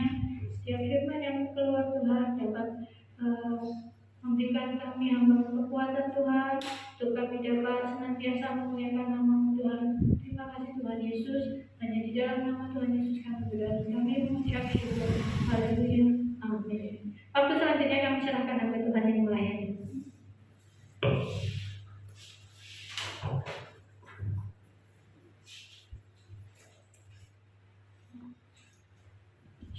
kiranya setiap firman yang keluar Tuhan dapat memberikan kami hamba kekuatan Tuhan, untuk kami dapat senantiasa memuliakan nama Tuhan. Terima kasih Tuhan Yesus, hanya di dalam nama Tuhan Yesus kami berdoa, kami mengucap syukur. Haleluya, amin. Waktu selanjutnya kami serahkan hamba Tuhan yang melayani.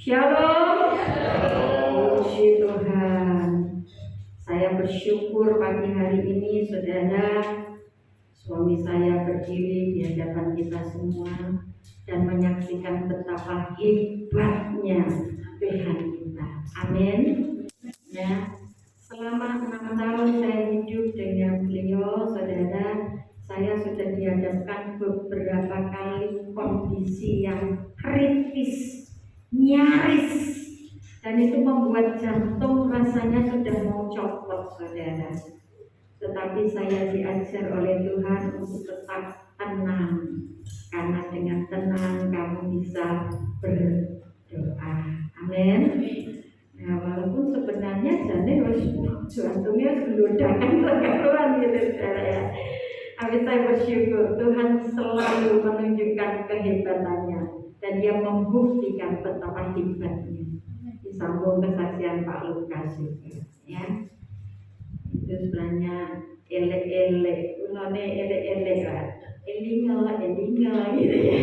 Shalom. Puji Tuhan. Saya bersyukur pagi hari ini saudara, suami saya berdiri di hadapan kita semua dan menyaksikan betapa hebatnya Tuhan kita. Amin. Ya, selama 6 tahun saya hidup dengan beliau, saudara, saya sudah dihadapkan beberapa kali kondisi yang kritis, nyaris, dan itu membuat jantung rasanya sudah mau copot, saudara. Tetapi saya diajar oleh Tuhan untuk tetap tenang, karena dengan tenang kamu bisa berdoa. Amin. Nah, walaupun sebenarnya jantungnya gelodakan terkaruan gitu, saudara ya. Tapi saya bersyukur Tuhan selalu menunjukkan kehebatannya dan Dia membuktikan betapa hebatnya. Disambung kesaksian Pak Lukas juga, ya. Itu sebenarnya elek-elek, ulane elek-elek lah, elingel gitu ya.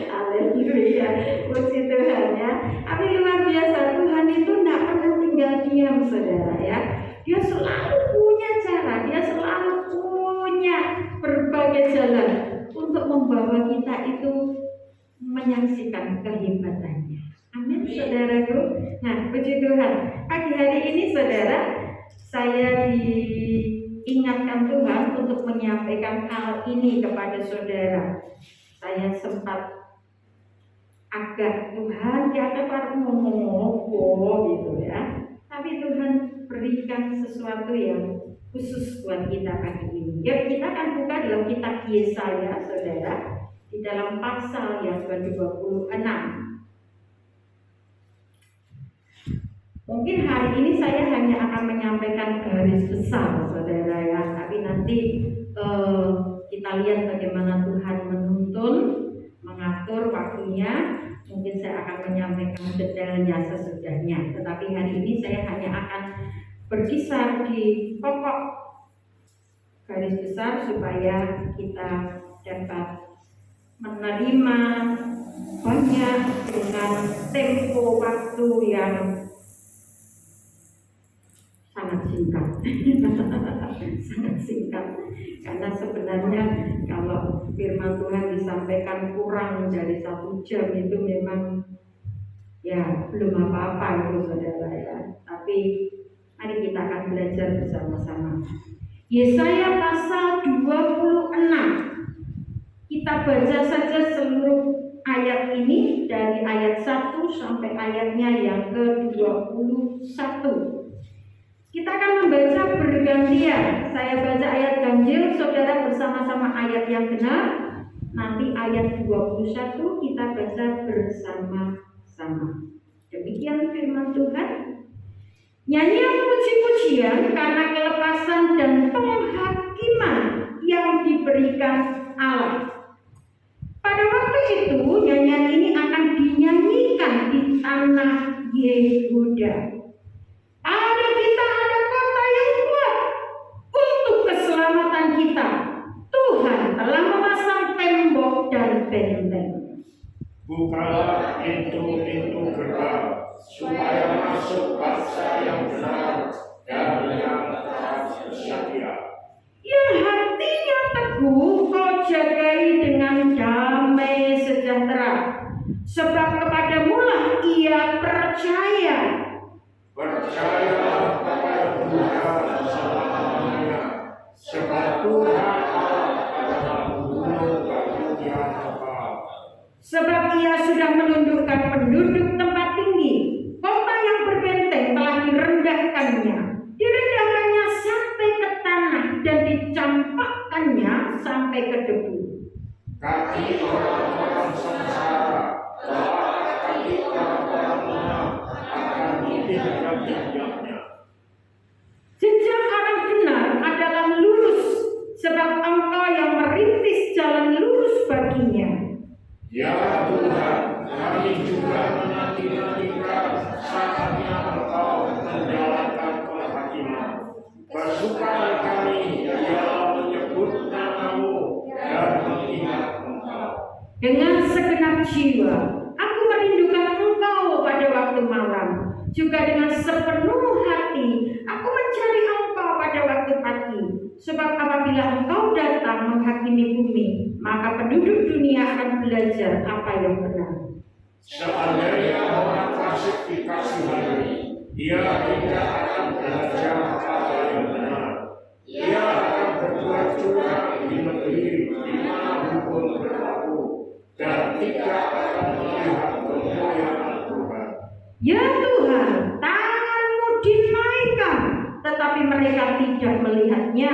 Haleluya, puji Tuhan ya. Tapi luar biasa, Tuhan itu tidak pernah tinggal diam, saudara ya. Dia selalu punya cara, dia selalu punya berbagai jalan untuk membawa kita itu menyaksikan kehebatannya. Amin, saudaraku. Nah, puji Tuhan. Pagi hari ini, saudara, saya diingatkan Tuhan untuk menyampaikan hal ini kepada saudara. Saya sempat agak Tuhan, jangan baru ngomong gitu ya. Tapi Tuhan berikan sesuatu yang khusus buat kita pagi ini. Ya, kita akan buka dalam kitab Yesaya, saudara, di dalam pasal yang ke-26. Mungkin hari ini saya hanya akan menyampaikan garis besar, saudara ya. Tapi nanti kita lihat bagaimana Tuhan menuntun, mengatur waktunya. Mungkin saya akan menyampaikan detailnya sesudahnya. Tetapi hari ini saya hanya akan berkisar di pokok garis besar supaya kita dapat menerima banyak dengan tempo waktu yang sangat singkat. Sangat singkat, karena sebenarnya kalau firman Tuhan disampaikan kurang dari 1 jam itu memang ya belum apa-apa itu, saudara ya. Tapi mari kita akan belajar bersama-sama. Yesaya pasal 26. Kita baca saja seluruh ayat ini dari ayat 1 sampai ayatnya yang ke-21. Kita akan membaca bergantian. Saya baca ayat ganjil, saudara bersama-sama ayat yang benar. Nanti ayat 21 kita baca bersama-sama. Demikian firman Tuhan. Nyanyian puji-pujian karena kelepasan dan penghakiman yang diberikan Allah. Pada waktu itu nyanyian ini akan dinyanyikan di tanah Yehuda. Ada kita, ada kota yang kuat untuk keselamatan kita. Tuhan telah memasang tembok dan benteng. Bukalah pintu-pintu gerbang, supaya masuk bangsa yang benar dan yang taat setia. Yang hatinya teguh kau jagai dengan damai sejahtera, sebab kepadamulah ia percaya. Percayalah kepada Tuhan selamanya, sebab Tuhan adalah gunung bagi yang kekal. Sebab ia sudah menundukkan penduduk tempat tinggi, kota yang berbenteng telah direndahkannya. Direndahkannya sampai ke tanah dan dicampakkannya sampai ke debu. Kaki orang-orang sengsara, telapak kaki jiwa. Aku merindukan Engkau pada waktu malam. Juga dengan sepenuh hati aku mencari Engkau pada waktu pagi. Sebab apabila Engkau datang menghakimi bumi, maka penduduk dunia akan belajar apa yang benar. Seandainya orang fasik dikasihani, ia tidak akan belajar apa yang benar. Ia akan berbuat curang di negeri di mana hukum berlaku dan tidak akan melihat kemuliaan Tuhan. Ya Tuhan, tangan-Mu dinaikkan, tetapi mereka tidak melihatnya.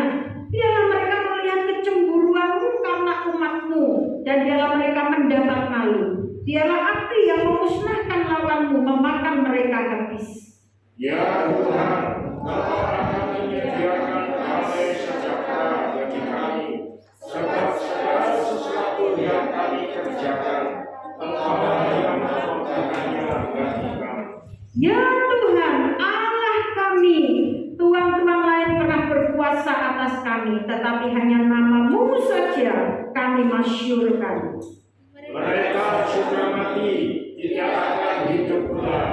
Biarlah mereka melihat kecemburuan-Mu karena umat-Mu, dan biarlah mereka mendapat malu. Biarlah api yang memusnahkan lawan-Mu memakan mereka habis. Ya Tuhan, Engkau akan menyediakan damai sejahtera bagi kami, sebab segala sesuatu yang kami kerjakan, Engkau yang memegangnya bagi kami. Ya Tuhan, Allah kami, tuan-tuan lain pernah berkuasa atas kami, tetapi hanya nama-Mu saja kami masyhurkan. Mereka sudah mati, tidak akan hidup pula.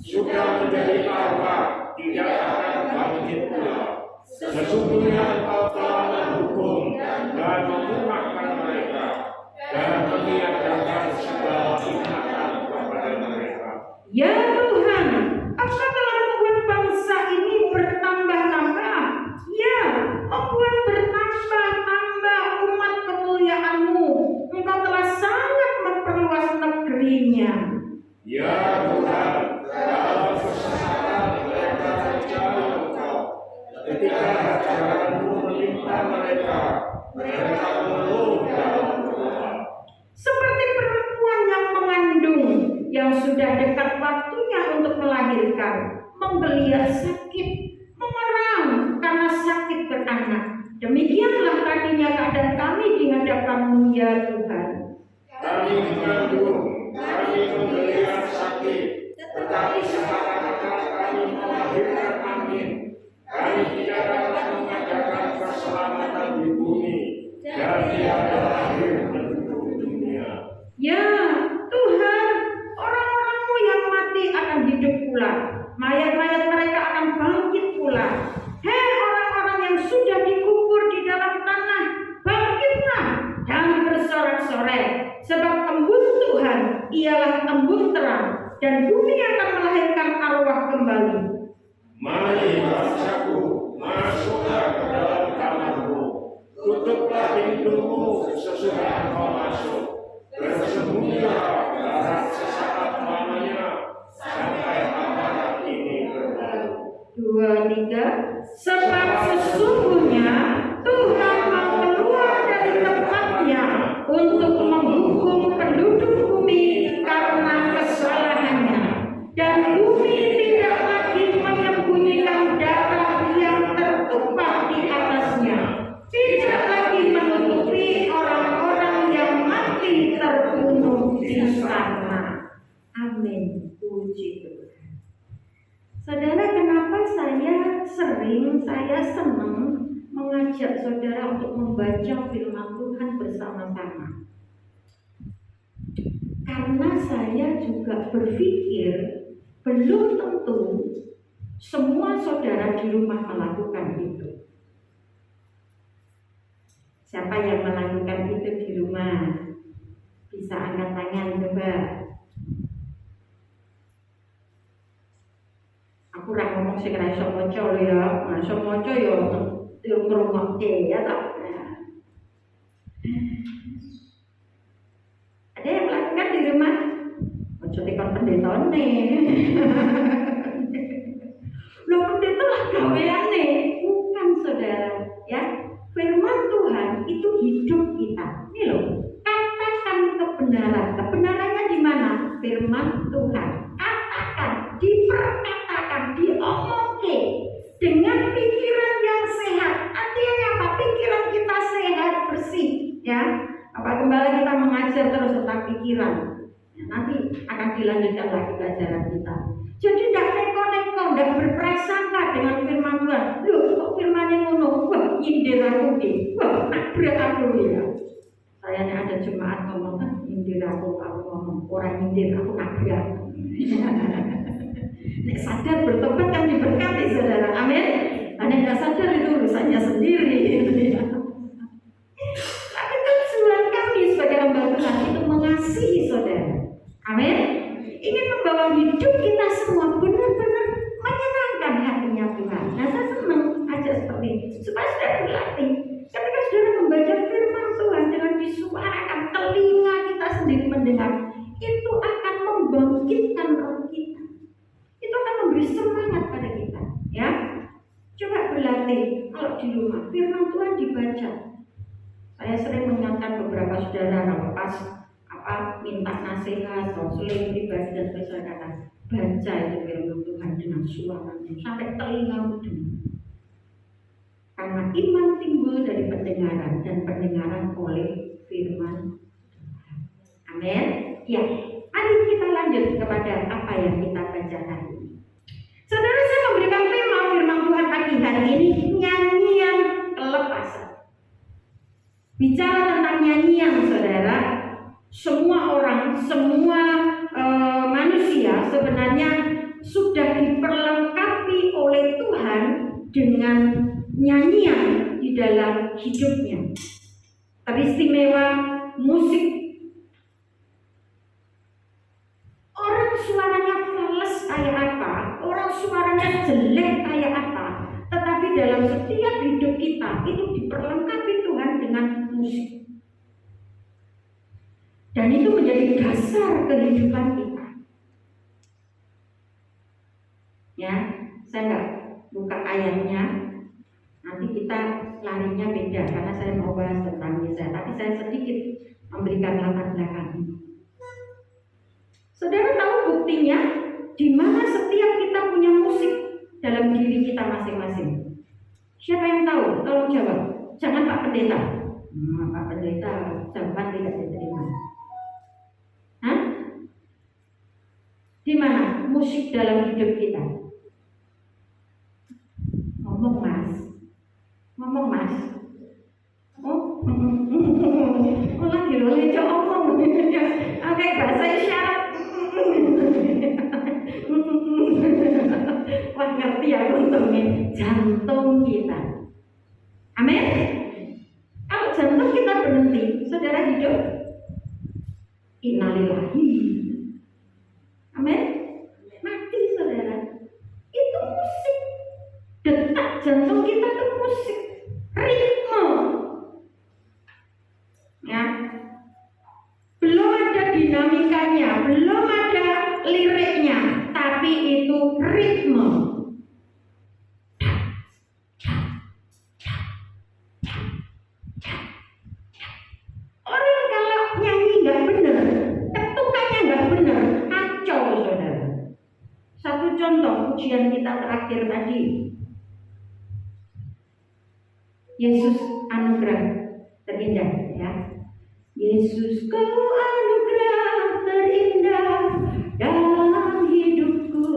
Sudah menjadi arwah, tidak akan bangkit pula. Sesungguhnya Engkau telah menghukum dan memusnahkan mereka, dan meniadakan segala ingatan kepada mereka. Ya Tuhan, Engkau telah membuat bangsa ini bertambah-tambah. Ya, membuat bertambah-tambah umat kemuliaan-Mu. Engkau telah sangat memperluas negerinya. Ya Tuhan, dalam kesesatan mereka mencari Engkau. Ketika ajaran-Mu menimpa mereka, mereka mengeluh dalam doa. Seperti perempuan yang mengandung, yang sudah dekat waktunya untuk melahirkan, menggeliat sakit, mengerang karena sakit beranak. Demikianlah tadinya keadaan kami di hadapan-Mu, ya Tuhan. Kami mengandung, kami menggeliat sakit, tetapi sekarang kami melahirkan amin. Kami tidak dapat mengadakan keselamatan di bumi, dan tiada lahir penduduk dunia. Ya Tuhan, orang-orang-Mu yang mati akan hidup pula. Mayat-mayat mereka akan bangkit pula. Hei orang-orang yang sudah dikubur di dalam tanah, bangkitlah dan bersorak-sorai. Sebab embun Tuhan ialah embun terang, dan bumi akan melahirkan arwah kembali. Mari bangsaku, masuklah ke dalam kamarmu. Tutuplah pintumu sesudah engkau masuk. Bersembunyilah dalam sesaat lamanya sampai amanat ini berlalu. 2, 3. Sebab sesungguhnya Tuhan mau keluar dari tempatnya untuk menghukum penduduk bumi karena kesalahannya, dan bumi tidak lagi menyembunyikan darah yang tertumpah di atasnya, tidak lagi menutupi orang-orang yang mati terbunuh di sana. Amin. Puji Tuhan. Saudara, kenapa saya senang mengajak saudara untuk membaca firman Tuhan bersama-sama? Karena saya juga berpikir belum tentu semua saudara di rumah melakukan itu. Siapa yang melakukan itu di rumah? Bisa angkat tangan coba. Aku ora ngomong sing ora iso maca lho ya. Nah, iso maca ya ngrungokke ya ta. Ada yang melakukan di rumah? Ojo tekan pendetone. Lho pendeta lah gaweane, bukan saudara, ya. Firman Tuhan itu hidup kita. Ini loh, katakan kebenaran. Kebenarannya di mana? Firman Tuhan. Katakan, diperkatakan, diomongke dengan pikiran yang sehat. Artinya apa? Pikiran kita sehat, bersih, ya. Apa kembali kita mengajar terus tentang pikiran. Ya, nanti akan dilanjutkan lagi pelajaran kita. Jadi tidak neko-neko, tidak berprasangka dengan firman Tuhan. Loh, kok firmannya ngono? Wah, nyindir aku deh. Wah, nabrak aku ya. Saya ada jemaat ngomong, nyindir aku ngomong orang nyindir aku nabrak. Nek sadar bertobat kan diberkati saudara, amin. Nek nggak sadar itu urusannya sendiri. Gitu ya. Tapi tujuan kami sebagai hamba Tuhan itu mengasihi saudara, amin. Ingin membawa hidup kita semua benar-benar menyenangkan hatinya Tuhan. Nah saya senang aja seperti ini supaya saudara berlatih. Ketika saudara membaca firman Tuhan dengan disuarakan, telinga kita sendiri mendengar, itu akan membangkitkan roh kita. Itu akan memberi semangat pada kita, ya. Coba berlatih kalau di rumah firman Tuhan dibaca. Saya sering mengingatkan beberapa saudara kalau pas minta nasihat, konseling pribadi dan sebagainya, baca itu firman Tuhan dengan suaranya sampai telingamu dengar. Karena iman timbul dari pendengaran dan pendengaran oleh firman Tuhan. Amin. Ya, mari kita lanjut kepada apa yang kita baca hari ini. Saudara, saya memberikan tema firman Tuhan pagi hari ini, nyanyian kelepasan. Bicara tentang nyanyian, saudara, semua orang, semua manusia sebenarnya sudah diperlengkapi oleh Tuhan dengan nyanyian di dalam hidupnya. Teristimewa musik. Orang suaranya fals kayak apa, orang suaranya jelek kayak apa, tetapi dalam setiap hidup kita itu diperlengkapi Tuhan dengan musik. Dan itu menjadi dasar kehidupan kita. Ya, saya nggak buka ayatnya. Nanti kita larinya beda karena saya mau bahas tentang Yesaya. Tapi saya sedikit memberikan latar belakang ini. Saudara tahu buktinya di mana setiap kita punya musik dalam diri kita masing-masing. Siapa yang tahu? Tolong jawab. Jangan Pak Pendeta. Pak Pendeta jawaban tidak diterima. Hah? Di mana musik dalam hidup kita? Ngomong Mas. Oh lagi boleh ngomong. Oke, bahasa isyarat. Wah ngerti ya untungnya jantung kita. Amin. Kalau jantung kita berhenti, saudara hidup. Innalillahi. Amin. Mati saudara. Itu musik. Detak jantung kita itu musik. Ritme. Ya. Belum ada dinamikanya, belum ada liriknya, tapi itu ritme. Orang kalau nyanyi nggak benar, ketukannya nggak benar, kacau saudara. Satu contoh ujian kita terakhir tadi, Yesus anugerah terindah, ya. Yesus kau anugerah terindah dalam hidupku.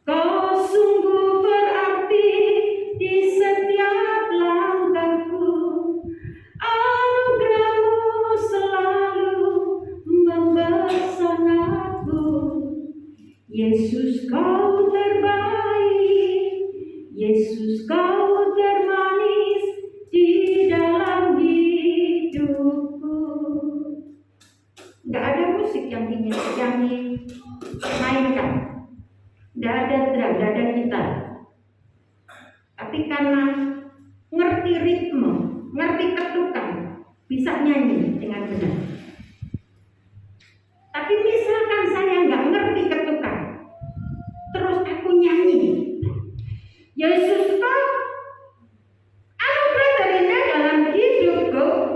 Kau sungguh berarti di setiap langkahku. Anugerahmu selalu membersamaku. Yesus kau terbaik. Yesus kau termanis di dalam hidupku. Gak ada musik yang dimainkan, gak ada drum, gak ada gitar. Tapi karena ngerti ritme, ngerti ketukan, bisa nyanyi dengan benar. Tapi misalkan saya gak ngerti ketukan, terus aku nyanyi, Yesus kau anugerah terindah dalam hidupku.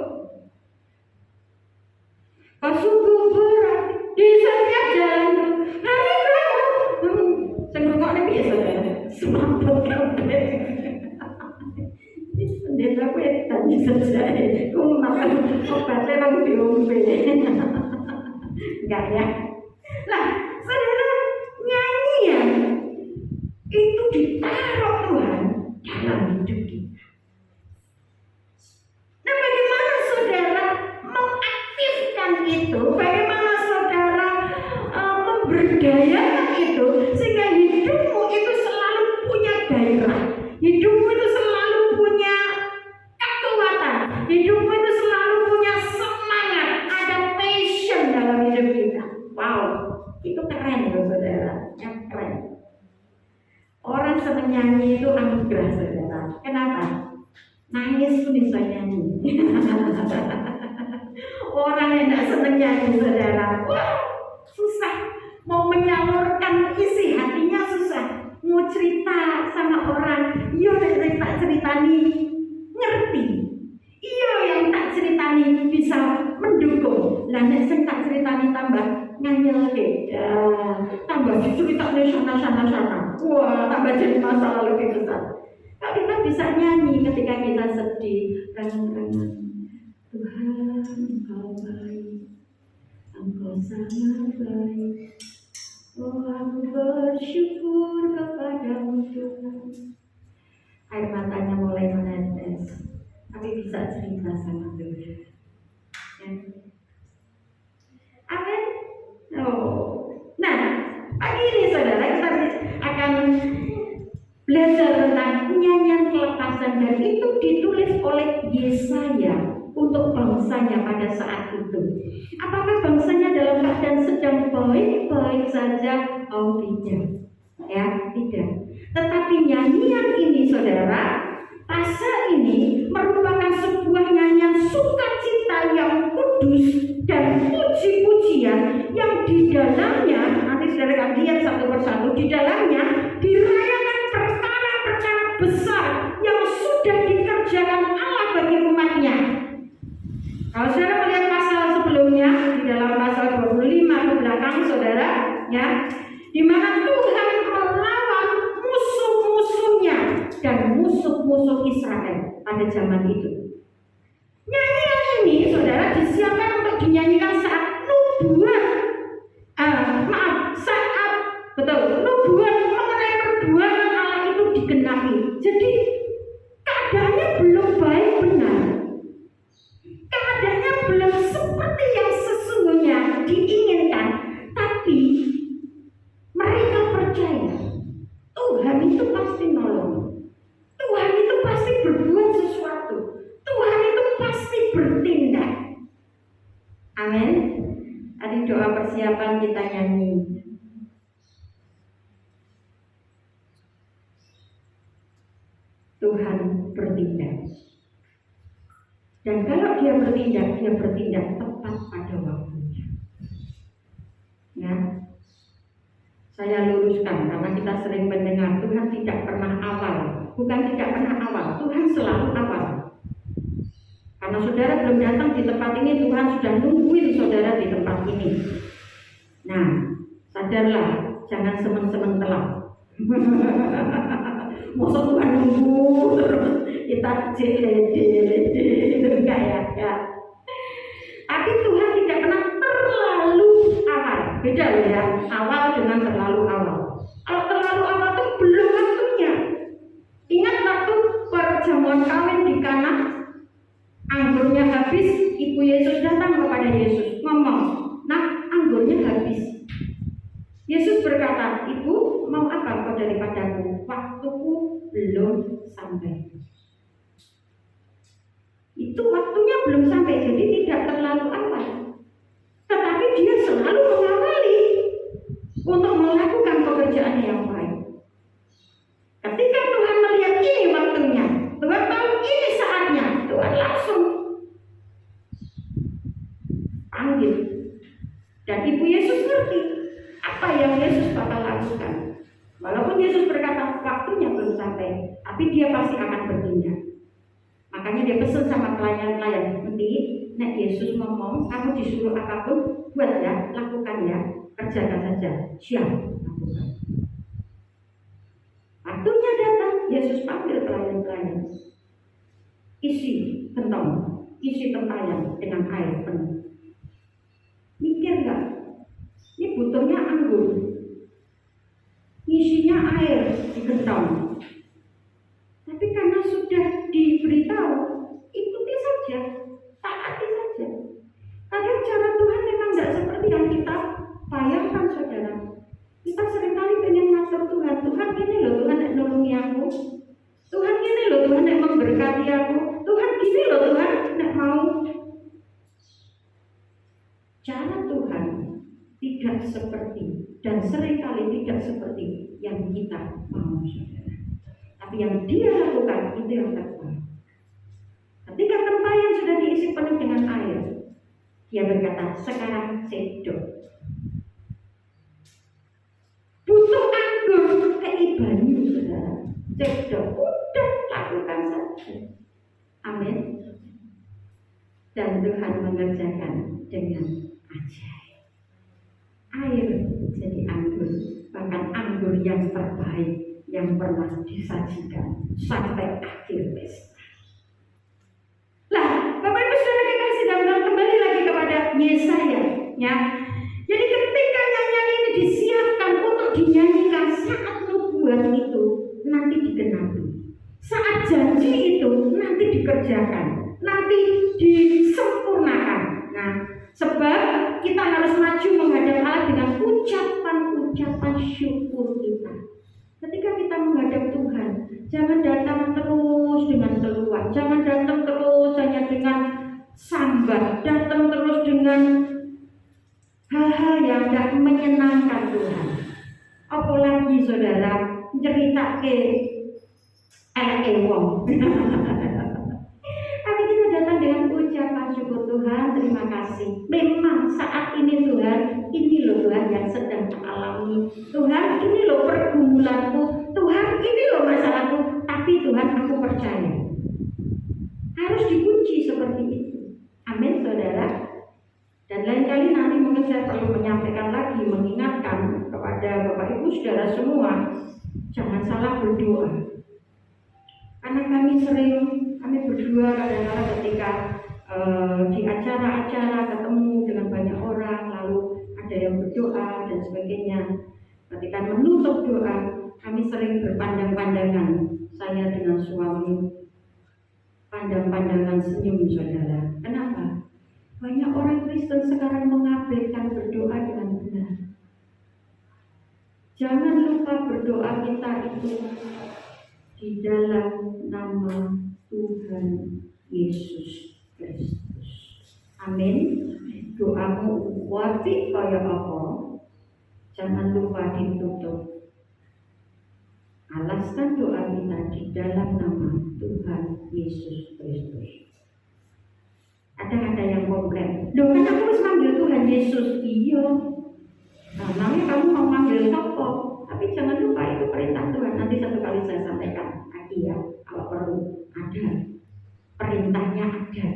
Kau sungguh berarti di setiap jalanku. Anugerahmu. Senggungoknya biasa semampet kabeh. Pendeta aku ya tanya saja. Kau makan obatnya lalu diombe. Enggak ya. Lah, saudara, nyanyian itu ditaruh Tuhan dalam hidup kita. Nah, bagaimana saudara mengaktifkan itu? Bagaimana memberdayakan itu sehingga hidupmu itu selalu punya gairah, hidupmu itu selalu punya kekuatan, hidupmu itu selalu punya semangat, ada passion dalam hidup kita. Wow, itu keren loh saudara, yang keren. Orang senang nyanyi itu anugerah saudara. Kenapa? Nangis pun bisa nyanyi. Orang yang tidak senang nyanyi saudara, wah, susah. Mau menyalurkan isi hatinya susah. Mau cerita sama orang, iya yang tak ceritani ngerti, iya yang tak ceritani bisa mendukung. Lah nek sing tak ceritani tambah nganyelke, tambah diceritane sana. Wah, tambah jadi masalah lebih besar. Kalau kita bisa nyanyi ketika kita sedih, renang-renang, Tuhan Engkau baik, Engkau sangat baik. Oh, aku bersyukur kepadamu Tuhan. Air matanya mulai menetes, tapi bisa cerita sama Tuhan. Ya. Amin. Oh. Nah, pagi ini saudara kita akan belajar tentang nyanyian kelepasan, dan itu ditulis oleh Yesaya untuk bangsanya pada saat itu. Apakah bangsanya dalam keadaan sedang baik-baik saja? Oh tidak, ya tidak. Tetapi nyanyian ini saudara, pasal ini merupakan sebuah nyanyian sukacita yang kudus dan puji-pujian yang di dalamnya, nanti saudara akan lihat satu persatu, di dalamnya dirayakan perkara-perkara besar yang sudah dikerjakan Allah bagi umatnya. Kalau saudara melihat pasal sebelumnya, di dalam pasal 25 ke belakang saudara, ya, di mana Tuhan melawan musuh-musuhnya dan musuh-musuh Israel pada zaman itu. Nyanyian ini saudara disiapkan untuk dinyanyikan saat nubuat, nubuat mengenai perbuatan Allah itu digenapi. Jadi keadaannya belum baik benar, keadaannya belum seperti yang sesungguhnya diinginkan, tapi mereka percaya Tuhan itu pasti nolong, Tuhan itu pasti berbuat sesuatu, Tuhan itu pasti bertindak. Amin. Tadi doa persiapan kita nyanyi. Tuhan bertindak. Dan kalau dia bertindak tepat pada waktunya. Ya, saya luruskan karena kita sering mendengar Tuhan tidak pernah awal. Bukan tidak pernah awal, Tuhan selalu awal. Karena saudara belum datang di tempat ini, Tuhan sudah nungguin saudara di tempat ini. Nah, sadarlah, jangan semen-semen telat. Masa Tuhan nunggu terus kita lede enggak ya. Tapi Tuhan tidak pernah terlalu awal. Beda loh ya, awal dengan terlalu awal. Kalau terlalu awal itu belum waktunya. Ingat waktu perjamuan kawin di Kana, anggurnya habis, Ibu Yesus datang kepada Yesus ngomong, "Nah, anggurnya habis." Yesus berkata, "Ibu, mau apa kau daripadaku? Waktuku belum sampai." Itu waktunya belum sampai, jadi tidak terlalu awal. Tetapi dia selalu mengawali untuk melakukan pekerjaan yang baik. Ketika Tuhan melihat ini waktunya, Tuhan tahu ini saatnya, Tuhan langsung panggil. Dan Ibu Yesus ngerti apa yang Yesus bakal lakukan. Walaupun Yesus berkata waktunya belum sampai, tapi dia pasti akan bertindak. Makanya dia pesan sama pelayan-pelayan, nanti nek Yesus ngomong, kamu disuruh apapun, buat ya, lakukan ya, kerjakan saja, siap, lakukan. Waktunya datang, Yesus panggil pelayan-pelayan, isi kentong, isi tempayan dengan air penuh. Mikir nggak? Ini butuhnya anggur, isinya air di kentong. Tapi karena sudah diberitahu, ikuti saja, taati saja. Kadang cara Tuhan memang tidak seperti yang kita bayangkan, saudara. Tuhan gini loh, Tuhan nek memberkati aku. Tuhan gini loh, Tuhan nek mau. Cara Tuhan tidak seperti dan seringkali tidak seperti yang kita mau, saudara. Tapi yang Dia lakukan itu yang terbaik. Ketika tempayan sudah diisi penuh dengan air, Dia berkata, sekarang sedot. Butuh anggur keibanyu, saudara. Sedot, udah lakukan saja. Amin. Dan Tuhan mengerjakan dengan ajaib. Air jadi anggur, bahkan anggur yang terbaik yang pernah disajikan sampai akhir pesta. Lah, Bapak Ibu Saudara kekasih dalam Tuhan, kembali lagi kepada Yesaya, ya. Jadi ketika nyanyian ini disiapkan untuk dinyanyikan saat nubuat itu nanti digenapi, saat janji itu nanti dikerjakan, nanti disempurnakan. Nah, sebab kita harus maju menghadap Allah dengan ucapan-ucapan syukur kita. Ketika kita menghadap Tuhan, jangan datang terus dengan keluhan, jangan datang terus hanya dengan sambat, datang terus dengan hal-hal yang tidak menyenangkan Tuhan. Apalagi saudara cerita ke wong. Tapi kita datang dengan ucapan syukur, Tuhan terima kasih. Memang saat ini Tuhan, ini loh Tuhan yang sedang alami. Tuhan ini loh pergumulanku. Tuhan ini loh masalahku. Tapi Tuhan aku percaya. Harus dikunci seperti itu. Amin saudara. Dan lain kali nanti mungkin saya perlu menyampaikan lagi, mengingatkan kepada Bapak Ibu Saudara semua, jangan salah berdoa. Karena kami berdua kadang-kadang ketika di acara-acara ketemu dengan banyak orang, lalu ada yang berdoa dan sebagainya. Ketika menutup doa, kami sering berpandang-pandangan, saya dengan suami, pandang-pandangan senyum saudara. Kenapa? Banyak orang Kristen sekarang mengabaikan berdoa dengan benar. Jangan lupa berdoa kita itu di dalam nama Tuhan Yesus Kristus. Amin. Doamu wapi kaya apa? Jangan lupa ditutup. Alaskan doa kita di dalam nama Tuhan Yesus Kristus. Ada yang komplain, loh kan aku harus manggil Tuhan Yesus. Iya. Nah, namanya kamu mau manggil siapa? Tapi jangan lupa itu perintah Tuhan. Nanti satu kali saya sampaikan lagi ya, kalau perlu ada perintahnya ada,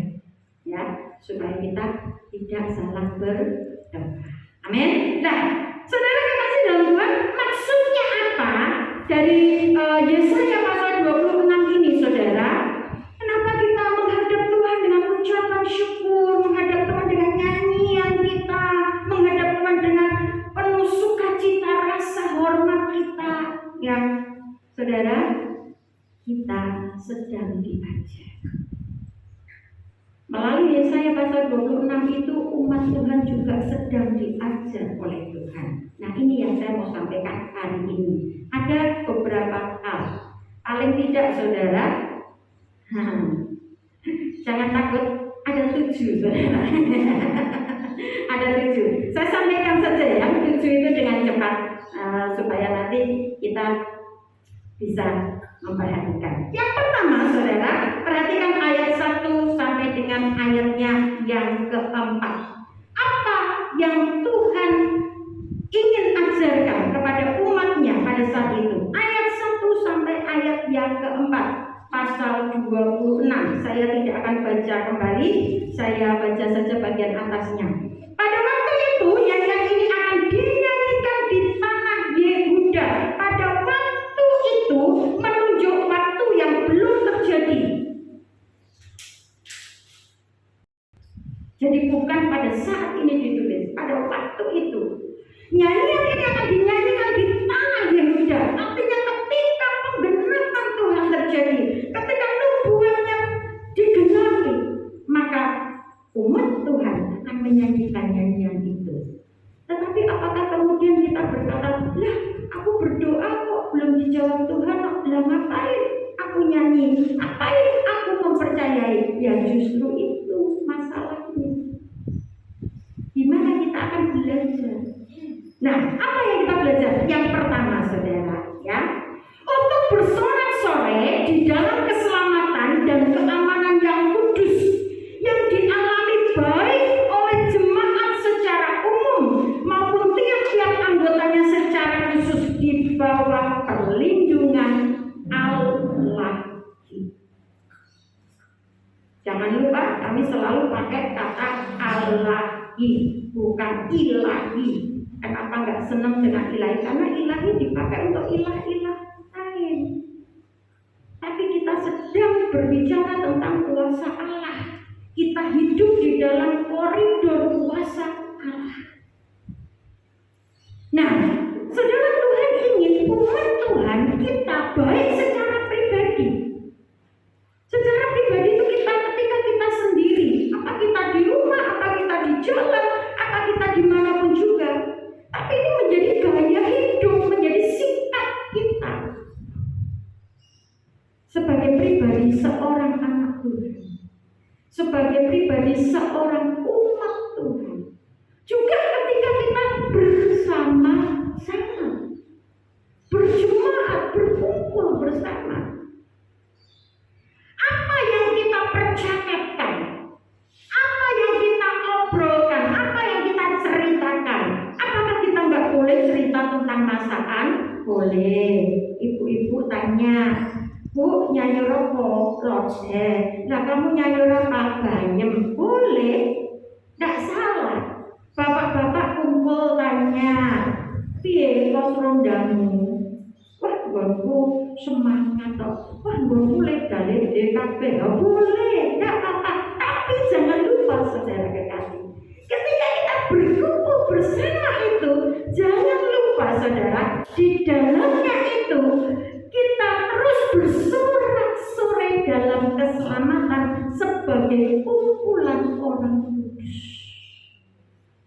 ya, supaya kita tidak salah berdoa. Amin. Nah, saudara kekasih dalam Tuhan, maksudnya apa dari Yesaya pasal 26 ini, saudara? Kenapa kita menghadap Tuhan dengan ucapan syukur, menghadap Tuhan dengan nyanyian kita, menghadap Tuhan dengan penuh sukacita, rasa hormat kita, ya, saudara, kita sedang diajar. Melalui Yesaya pasal 26 itu umat Tuhan juga sedang diajar oleh Tuhan. Nah, ini yang saya mau sampaikan hari ini. Ada beberapa hal. Paling tidak saudara, jangan takut, ada 7 saudara. Ada 7. Saya sampaikan saja yang 7 itu dengan cepat supaya nanti kita bisa memperhatikan. Yang pertama saudara, perhatikan ayat 1 sampai dengan ayatnya yang keempat. Apa yang Tuhan ingin ajarkan kepada umatnya pada saat itu? Ayat 1 sampai ayat yang keempat, pasal 26. Saya tidak akan baca kembali, saya baca saja bagian atasnya. Pada waktu itu nyanyian ini akan dinyanyikan di tanah Yehuda. Pada waktu itu menunjuk waktu yang belum terjadi. Jadi bukan pada saat ini ditulis, pada waktu itu. Nyanyian ini akan dinyanyikan di tanah Yehuda. Artinya ketika penggenapan Tuhan terjadi, ketika nubuatnya digenapi, maka umat Tuhan akan menyanyikan nyanyian itu. Tetapi apakah kemudian kita berkata, lah aku berdoa kok belum dijawab Tuhan, lah ngapain Jangan lupa kami selalu pakai kata alahi, bukan ilahi. Kenapa nggak senang dengan ilahi? Karena ilahi dipakai untuk ilah-ilah lain. Tapi kita sedang berbicara tentang kuasa Allah. Kita hidup di dalam koridor kuasa Allah. Nah, saudara, Tuhan ingin umat Tuhan kita baik secara pribadi. Secara pribadi itu kita ketika kita sendiri, apa kita di rumah, apa kita di jalan, apa kita dimanapun juga. Tapi ini menjadi gaya hidup, menjadi sikap kita sebagai pribadi seorang anak Tuhan, sebagai pribadi seorang umat Tuhan. Juga ketika kita bersama-sama, berjemaat, berkumpul bersama, apa yang kita percakapan, apa yang kita obrolkan, apa yang kita ceritakan. Apakah kita nggak boleh cerita tentang masakan? Boleh. Ibu-ibu tanya, Bu, nyanyi rokok, lodeh. Nah, kamu nyanyi apa? Bayem. Boleh, nggak salah. Bapak-bapak kumpul tanya, piye kos rondamu? Wah, gonku semangat toh. Wah, gonku legale DKP. Oh, boleh, nggak apa-apa. Tapi jangan lupa, saudara kekasih, ketika kita berkumpul bersama itu, jangan lupa, saudara, di dalamnya itu kita terus bersorak-sorai dalam keselamatan sebagai kumpulan orang kudus.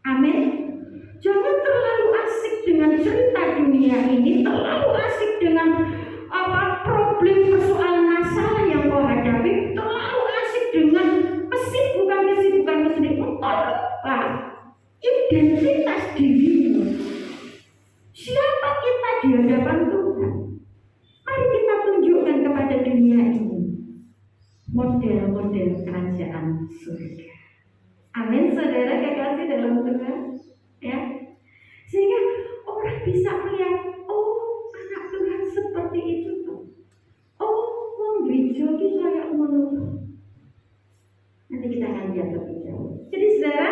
Amin. Jangan terlalu asik dengan cerita dunia ini, terlalu asik dengan problem persoalan masalah yang kau hadapi, terlalu asik dengan kesibukan. Lupa identitas dirimu. Siapa kita di hadapan Tuhan? Mari kita tunjukkan kepada dunia ini model-model kerajaan surga. Amin, saudara kekasih dalam Tuhan, ya. Sehingga orang bisa melihat, oh, anak Tuhan seperti itu tuh. Oh, wong gereja iki kayak ngono. Nanti kita akan lihat lebih jauh. Jadi saudara,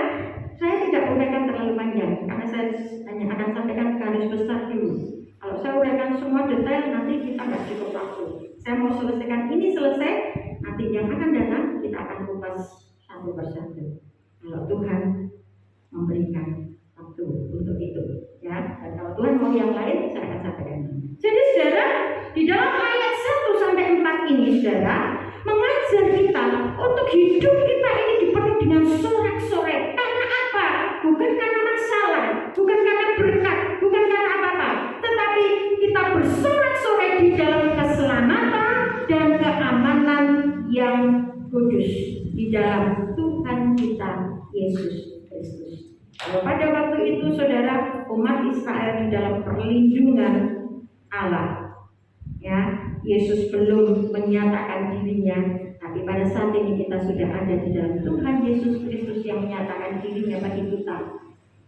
saya tidak uraikan terlalu panjang karena saya hanya akan sampaikan garis besar dulu. Kalau saya uraikan semua detail nanti kita nggak cukup waktu. Saya mau selesaikan ini selesai, nanti yang akan datang kita akan kupas satu persatu. Kalau Tuhan memberikan waktu untuk itu, ya. Dan kalau Tuhan mau yang lain, saya akan sampaikan. Jadi saudara, di dalam ayat 1 sampai 4 ini, saudara, mengajar kita untuk hidup kita ini dipenuhi dengan sorak-sorai. Karena apa? Bukan karena masalah, bukan karena berkat, bukan karena apa-apa, tetapi kita bersorak-sorai di dalam keselamatan dan keamanan yang kudus di dalam Tuhan kita Yesus Kristus. Kalau pada waktu itu, saudara, umat Israel di dalam perlindungan Allah, ya, Yesus belum menyatakan dirinya, tapi pada saat ini kita sudah ada di dalam Tuhan Yesus Kristus yang menyatakan dirinya bagi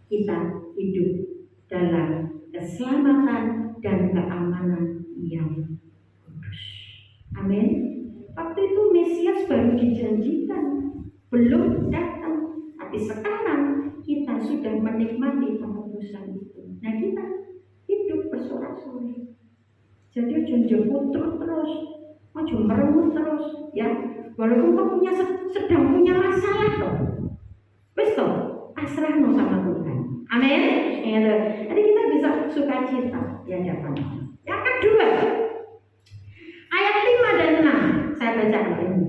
kita hidup dalam keselamatan dan keamanan yang kudus. Amin. Waktu itu Mesias baru dijanjikan, belum datang, tapi sekarang kita sudah menikmati penebusan itu. Nah, kita hidup bersorak-sorai. Jadi jangan terus, ojo meremut terus, ya. Walaupun kamu sedang punya masalah toh, wis toh, pasrahno sama Tuhan. Amin. Jadi kita bisa sukacita di hadapan. Yang kedua, ayat 5 dan 6 saya bacakan ini.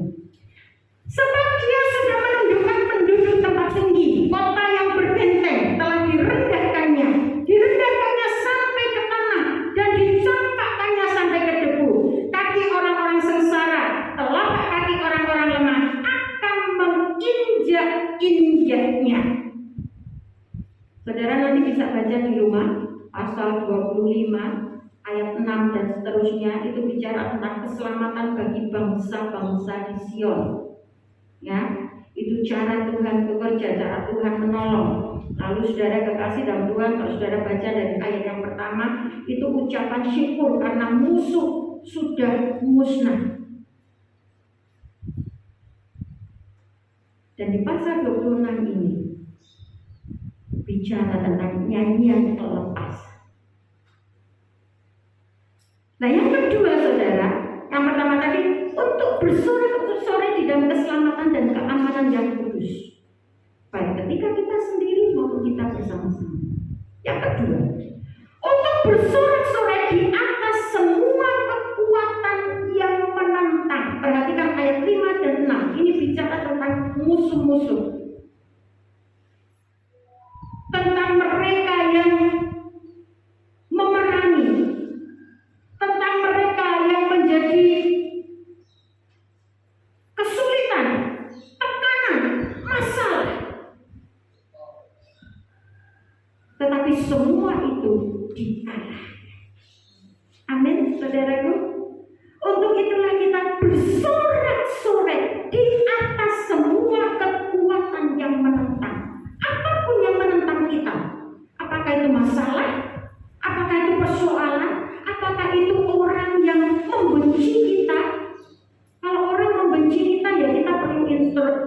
Sebab Dia sudah menundukkan penduduk tempat tinggi, kota yang berbenteng telah direndahkannya sampai ke tanah dan dicampakkannya sampai ke debu. Kaki orang-orang sengsara, telapak kaki orang-orang lemah akan menginjak-injaknya. Saudara nanti bisa baca di rumah pasal 25 ayat 6 dan seterusnya, itu bicara tentang keselamatan bagi bangsa-bangsa di Sion. Ya, itu cara Tuhan bekerja, cara Tuhan menolong. Lalu saudara kekasih dalam Tuhan, kalau saudara baca dari ayat yang pertama, itu ucapan syukur karena musuh sudah musnah. Dan di pasal 26 ini bicara tentang nyanyian pelepas. Nah yang kedua saudara, yang pertama tadi untuk bersorak-sorai di dalam keselamatan dan keamanan yang kudus, baik ketika kita sendiri maupun kita bersama-sama. Yang kedua, untuk bersorak-sorai di atas semua kekuatan yang menentang. Perhatikan ayat 5 dan 6. Ini bicara tentang musuh-musuh, tentang mereka yang memerangi, tentang mereka yang menjadi kesulitan, tekanan, masalah. Tetapi semua itu dikalahkan. Amin, saudaraku. Untuk itulah kita bersorak-sorai di atas semua kekuatan yang menentang. Apapun yang menentang kita, apakah itu masalah, apakah itu persoalan, apakah itu orang yang membenci kita. Kalau orang membenci kita, ya kita perlu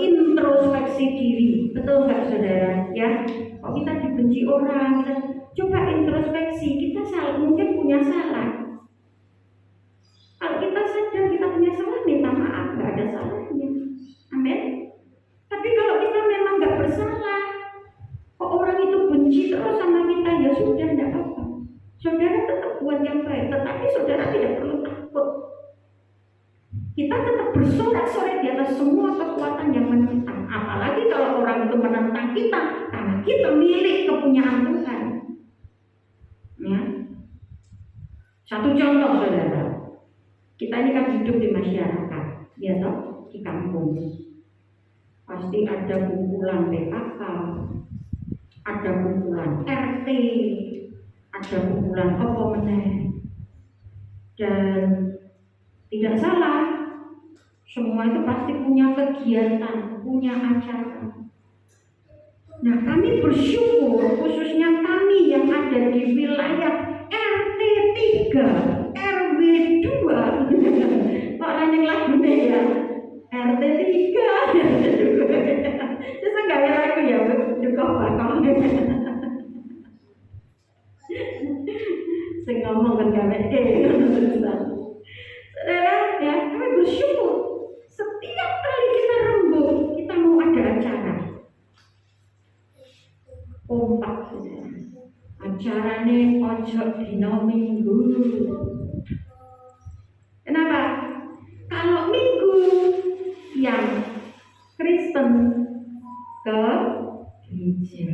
introspeksi diri. Betul nggak saudara? Ya, kalau kita dibenci orang, kita coba introspeksi. Kita salah, mungkin punya salah. Kalau kita sadar kita punya salah, minta maaf, nggak ada salahnya. Amin. Tapi kalau kita memang nggak bersalah, kok orang itu benci terus sama kita, ya sudah, nggak apa-apa. Saudara tetap buat yang baik, tetapi saudara tidak perlu takut. Kita tetap bersorak-sorai di atas semua kekuatan yang menentang. Apalagi kalau orang itu menentang kita, karena kita milik kepunyaan Tuhan. Ya. Satu contoh saudara, kita ini kan hidup di masyarakat, ya toh, di kampung. Pasti ada kumpulan PKK, ada kumpulan RT, ada kumpulan apa meneh. Dan tidak salah, semua itu pasti punya kegiatan, punya acara. Nah, kami bersyukur, khususnya kami yang ada di wilayah RT 3, RW 2. Kok nanya lagunya ya? RT 3, RT 2. Terus enggak ada lagu ya, duka bakal. Saya ngomong kan gawe saudara, ya, kami bersyukur setiap kali kita rembuk, kita mau ada acara kompak saudara. Acarane ojo dina Minggu. Kenapa? Kalau Minggu yang Kristen ke gereja,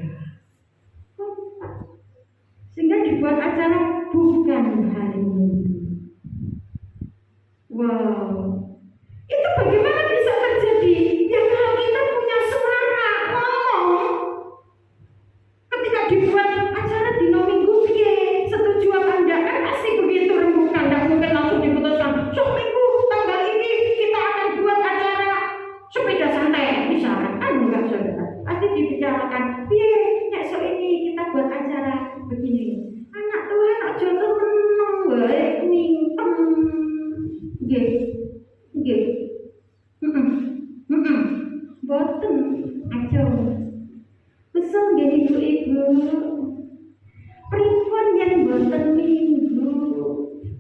sehingga dibuat acara bukan hari Minggu. Wow, itu bagaimana bisa terjadi? Ya kalau kita punya suara ngomong, ketika dibuat acara di Minggu, setuju apa enggak? Kan pasti begitu rembukan, tidak mungkin langsung diputuskan. So Minggu tanggal ini kita akan buat acara sepeda santai, misalkan. Enggak saudara, pasti dibicarakan. Nek so ini kita buat acara begini. Anak Tuhan aja menang wae mingkem. Nggih. Boten aja. Kesel nggih ibu-ibu. Pripun yen boten Minggu?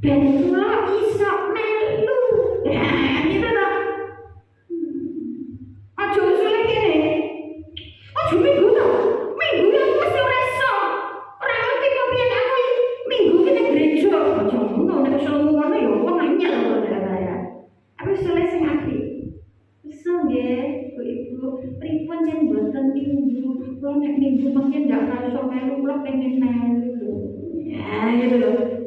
Ben kula iso melu. Ya, gitu toh. Aja usule kene. Aja Minggu toh. Minggu yang mesti ora iso. Ora ngerti kok piye aku Minggu ki ning gereja. Aja ngono nek selemu ngono ya kok nanyel saudara ya. Aku selesai sing apik. Iso nggih, ibu-ibu. Pripun yen boten Minggu? Kok nek Minggu mungkin ndak iso melu, kula pengen melu. Ya, gitu loh.